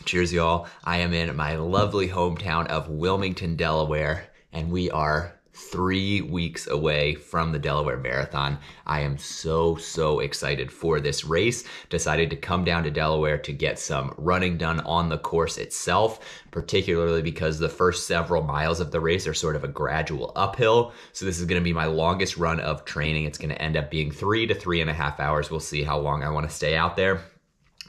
Cheers, y'all. I am in my lovely hometown of Wilmington, Delaware, and we are 3 weeks away from the Delaware Marathon. I am so excited for this race. Decided to come down to Delaware to get some running done on the course itself, particularly because the first several miles of the race are sort of a gradual uphill. So this is going to be my longest run of training. It's going to end up being 3 to 3.5 hours. We'll see how long I want to stay out there.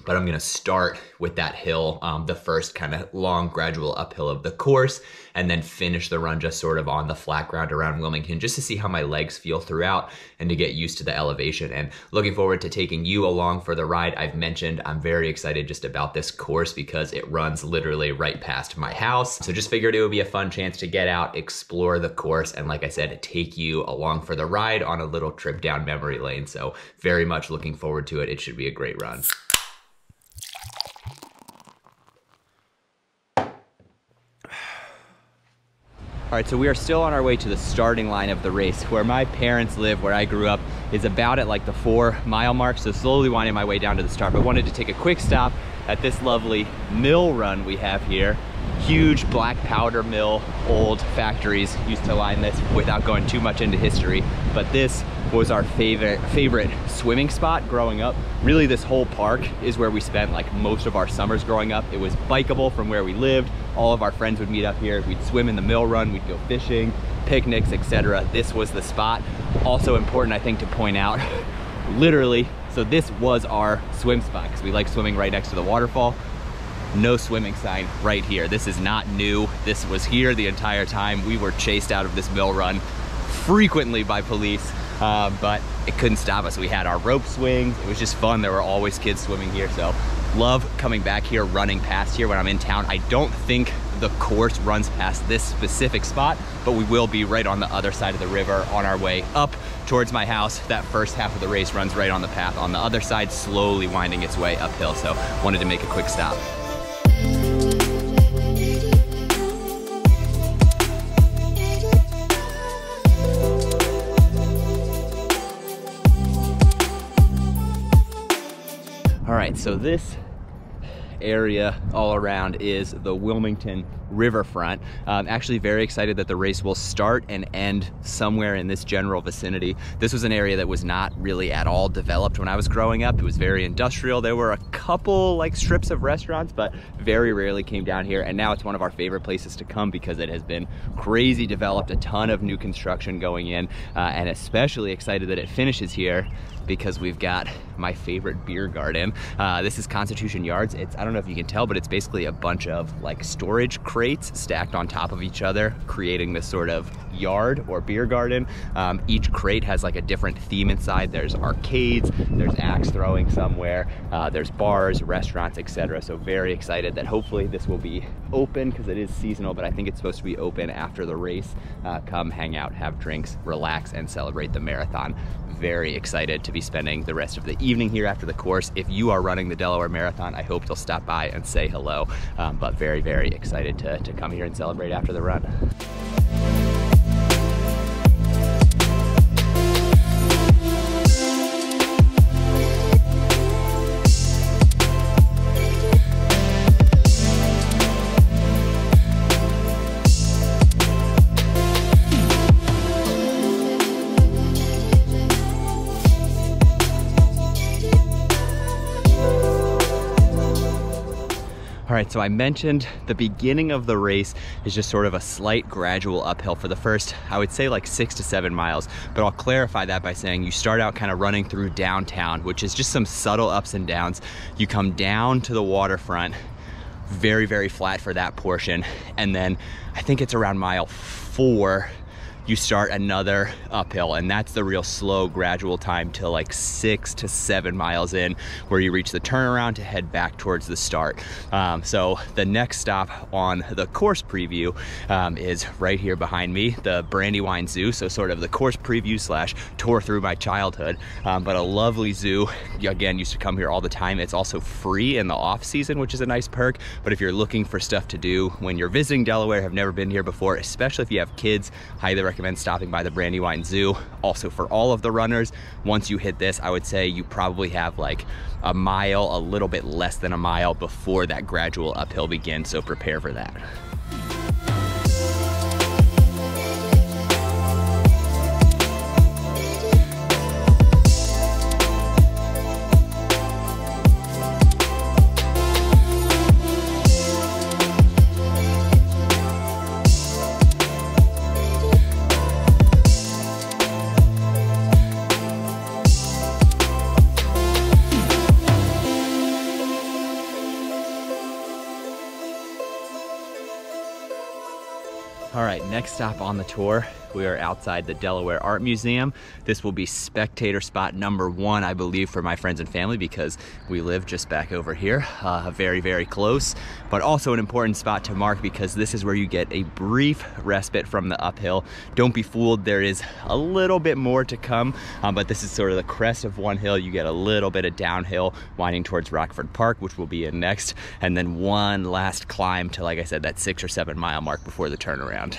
But I'm gonna start with that hill, the first kind of long gradual uphill of the course, and then finish the run just sort of on the flat ground around Wilmington, just to see how my legs feel throughout and to get used to the elevation. And looking forward to taking you along for the ride. I've mentioned I'm very excited just about this course because it runs literally right past my house. So just figured it would be a fun chance to get out, explore the course, and like I said, take you along for the ride on a little trip down memory lane. So very much looking forward to it. It should be a great run. All right, so we are still on our way to the starting line of the race. Where my parents live, where I grew up, is about at like the 4-mile mark, so slowly winding my way down to the start, but wanted to take a quick stop at this lovely mill run we have here. Huge black powder mill, old factories used to line this without going too much into history, but this was our favorite swimming spot growing up. Really, this whole park is where we spent like most of our summers growing up. It was bikeable from where we lived. All of our friends would meet up here. We'd swim in the mill run, we'd go fishing, picnics, etc. This was the spot. Also important, I think, to point out, literally, so this was our swim spot because we like swimming right next to the waterfall. No swimming sign right here. This is not new. This was here the entire time. We were chased out of this mill run frequently by police, but it couldn't stop us. We had our rope swings. It was just fun. There were always kids swimming here, so love coming back here, running past here when I'm in town. I don't think the course runs past this specific spot, but we will be right on the other side of the river on our way up towards my house. That first half of the race runs right on the path on the other side, slowly winding its way uphill, so wanted to make a quick stop. All right, so this area all around is the Wilmington riverfront. Actually very excited that the race will start and end somewhere in this general vicinity. This was an area that was not really at all developed when I was growing up. It was very industrial. There were a couple like strips of restaurants, but very rarely came down here. And now it's one of our favorite places to come because it has been crazy developed, a ton of new construction going in, and especially excited that it finishes here because we've got my favorite beer garden. This is Constitution Yards. I don't know if you can tell, but it's basically a bunch of like storage crates stacked on top of each other, creating this sort of yard or beer garden. Each crate has like a different theme inside. There's arcades, there's axe throwing somewhere, there's bars, restaurants, etc. So very excited that hopefully this will be open because it is seasonal, but I think it's supposed to be open after the race. Come hang out, have drinks, relax, and celebrate the marathon. Very excited to be spending the rest of the evening here after the course. If you are running the Delaware Marathon, I hope you'll stop by and say hello. But very excited to come here and celebrate after the run. All right, so I mentioned the beginning of the race is just sort of a slight gradual uphill for the first, I would say like 6 to 7 miles, but I'll clarify that by saying you start out kind of running through downtown, which is just some subtle ups and downs. You come down to the waterfront, very flat for that portion, and then I think it's around mile 4, you start another uphill, and that's the real slow gradual time till like 6 to 7 miles in, where you reach the turnaround to head back towards the start. So the next stop on the course preview is right here behind me, the Brandywine Zoo. So sort of the course preview slash tour through my childhood, but a lovely zoo. Again, used to come here all the time. It's also free in the off season, which is a nice perk. But if you're looking for stuff to do when you're visiting Delaware, have never been here before, especially if you have kids, highly recommend stopping by the Brandywine Zoo. Also for all of the runners, once you hit this, I would say you probably have like a mile, a little bit less than a mile before that gradual uphill begins, so prepare for that. All right, next stop on the tour, we are outside the Delaware Art Museum. This will be spectator spot number 1, I believe, for my friends and family because we live just back over here, very, very close, but also an important spot to mark because this is where you get a brief respite from the uphill. Don't be fooled, there is a little bit more to come, but this is sort of the crest of one hill. You get a little bit of downhill winding towards Rockford Park, which will be in next, and then one last climb to, like I said, that 6 or 7 mile mark before the turnaround.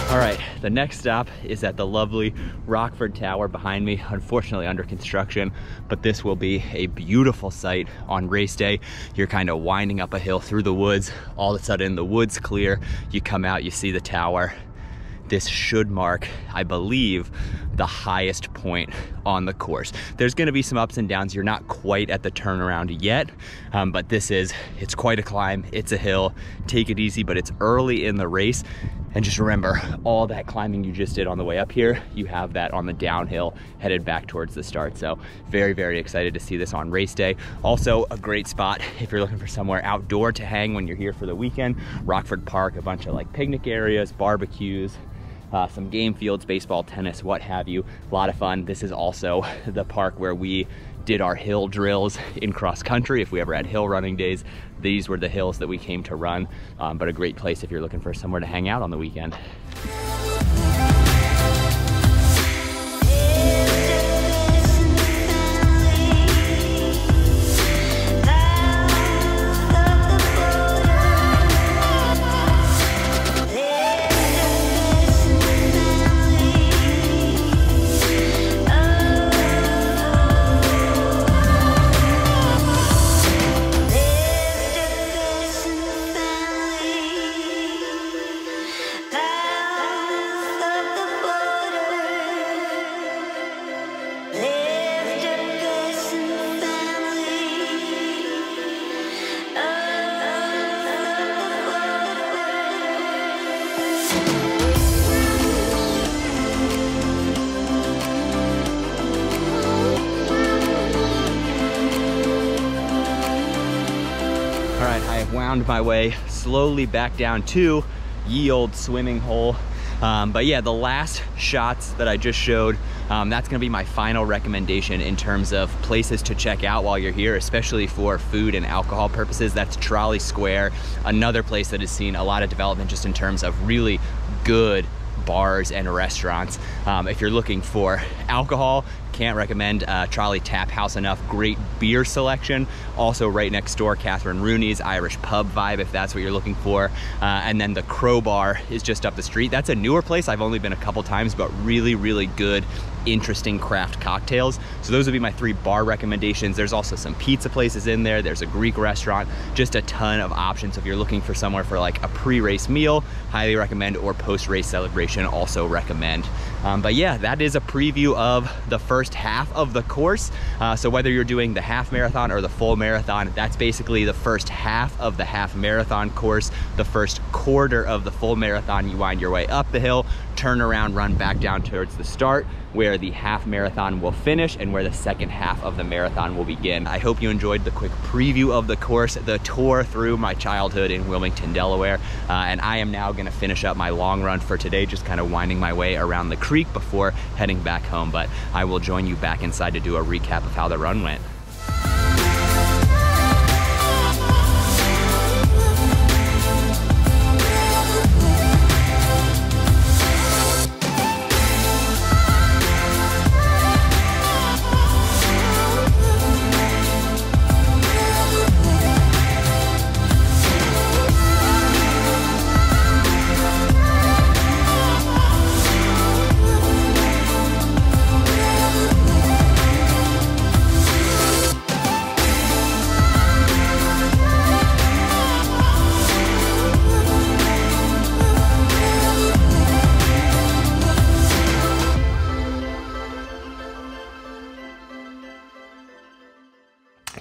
All right, the next stop is at the lovely Rockford Tower behind me, unfortunately under construction, but this will be a beautiful sight on race day. You're kind of winding up a hill through the woods. All of a sudden the woods clear, you come out, you see the tower. This should mark, I believe, the highest point on the course. There's gonna be some ups and downs. You're not quite at the turnaround yet, but it's quite a climb. It's a hill, take it easy, but it's early in the race. And just remember, all that climbing you just did on the way up here, you have that on the downhill headed back towards the start. So very, very excited to see this on race day. Also a great spot if you're looking for somewhere outdoor to hang when you're here for the weekend. Rockford Park, a bunch of like picnic areas, barbecues, some game fields, baseball, tennis, what have you. A lot of fun. This is also the park where we did our hill drills in cross country. If we ever had hill running days, these were the hills that we came to run, but a great place if you're looking for somewhere to hang out on the weekend. Wound my way slowly back down to ye old swimming hole. But yeah, the last shots that I just showed, that's gonna be my final recommendation in terms of places to check out while you're here, especially for food and alcohol purposes. That's Trolley Square, another place that has seen a lot of development just in terms of really good bars and restaurants. If you're looking for alcohol, can't recommend Trolley Tap House enough. Great beer selection. Also right next door, Catherine Rooney's Irish pub vibe, if that's what you're looking for. And then the Crowbar is just up the street. That's a newer place. I've only been a couple times, but really, really good, interesting craft cocktails. So those would be my 3 bar recommendations. There's also some pizza places in there. There's a Greek restaurant, just a ton of options. If you're looking for somewhere for like a pre-race meal, highly recommend, or post-race celebration, also recommend. But yeah, that is a preview of the first half of the course. So whether you're doing the half marathon or the full marathon, that's basically the first half of the half marathon course. The first quarter of the full marathon, you wind your way up the hill, turn around, run back down towards the start, where the half marathon will finish and where the second half of the marathon will begin. I hope you enjoyed the quick preview of the course, the tour through my childhood in Wilmington, Delaware. And I am now gonna finish up my long run for today, just kind of winding my way around the creek before heading back home. But I will join you back inside to do a recap of how the run went.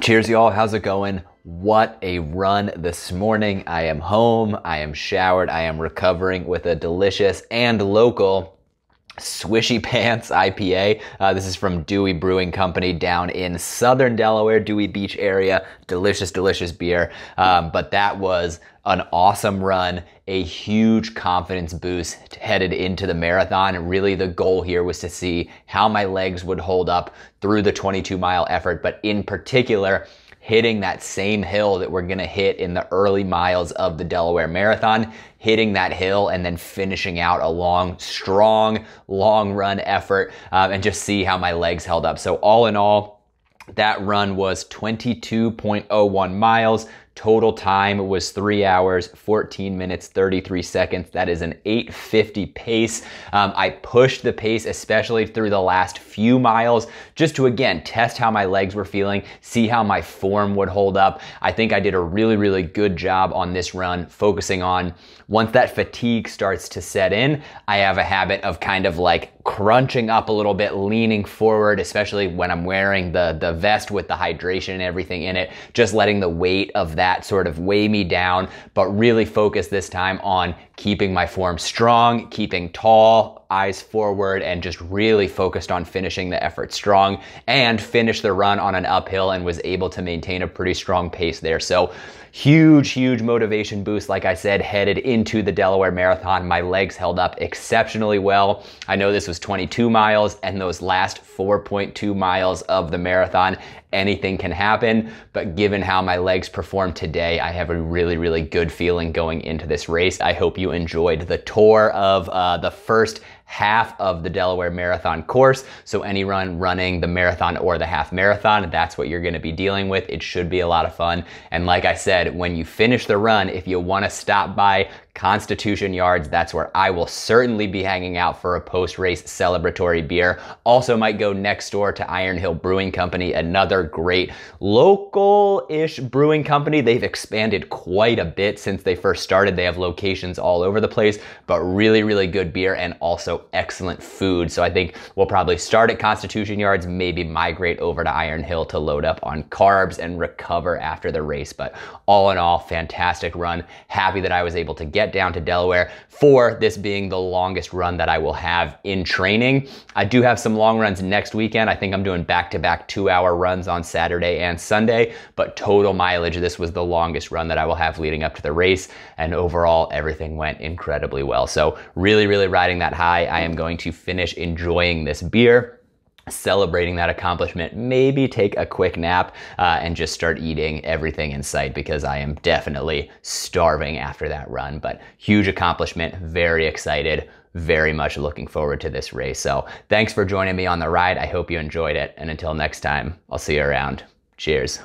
Cheers, y'all. How's it going? What a run this morning. I am home, I am showered, I am recovering with a delicious and local Swishy Pants IPA. This is from Dewey Brewing Company down in southern Delaware, Dewey Beach area. Delicious, delicious beer. But that was an awesome run, a huge confidence boost headed into the marathon. Really the goal here was to see how my legs would hold up through the 22-mile effort, but in particular, hitting that same hill that we're gonna hit in the early miles of the Delaware Marathon, hitting that hill and then finishing out a long, strong, long run effort and just see how my legs held up. So all in all, that run was 22.01 miles. Total time was 3 hours, 14 minutes, 33 seconds. That is an 8:50 pace. I pushed the pace, especially through the last few miles, just to, again, test how my legs were feeling, see how my form would hold up. I think I did a really, really good job on this run, focusing on once that fatigue starts to set in, I have a habit of kind of like crunching up a little bit, leaning forward, especially when I'm wearing the vest with the hydration and everything in it, just letting the weight of that sort of weigh me down, but really focus this time on keeping my form strong, keeping tall, eyes forward, and just really focused on finishing the effort strong and finish the run on an uphill and was able to maintain a pretty strong pace there. So huge, huge motivation boost, like I said, headed into the Delaware Marathon. My legs held up exceptionally well. I know this was 22 miles and those last 4.2 miles of the marathon, anything can happen, but given how my legs performed today, I have a really, really good feeling going into this race. I hope you enjoyed the tour of the first half of the Delaware Marathon course. So anyone running the marathon or the half marathon, that's what you're gonna be dealing with. It should be a lot of fun. And like I said, when you finish the run, if you wanna stop by Constitution Yards, that's where I will certainly be hanging out for a post-race celebratory beer. Also might go next door to Iron Hill Brewing Company, another great local-ish brewing company. They've expanded quite a bit since they first started. They have locations all over the place, but really, really good beer and also excellent food. So I think we'll probably start at Constitution Yards, maybe migrate over to Iron Hill to load up on carbs and recover after the race. But all in all, fantastic run. Happy that I was able to get down to Delaware for this being the longest run that I will have in training. I do have some long runs next weekend. I think I'm doing back-to-back 2-hour runs on Saturday and Sunday, but total mileage, this was the longest run that I will have leading up to the race, and overall everything went incredibly well. So really, really riding that high. I am going to finish enjoying this beer, celebrating that accomplishment, maybe take a quick nap and just start eating everything in sight because I am definitely starving after that run. But huge accomplishment, very excited, very much looking forward to this race. So thanks for joining me on the ride. I hope you enjoyed it. And until next time, I'll see you around. Cheers.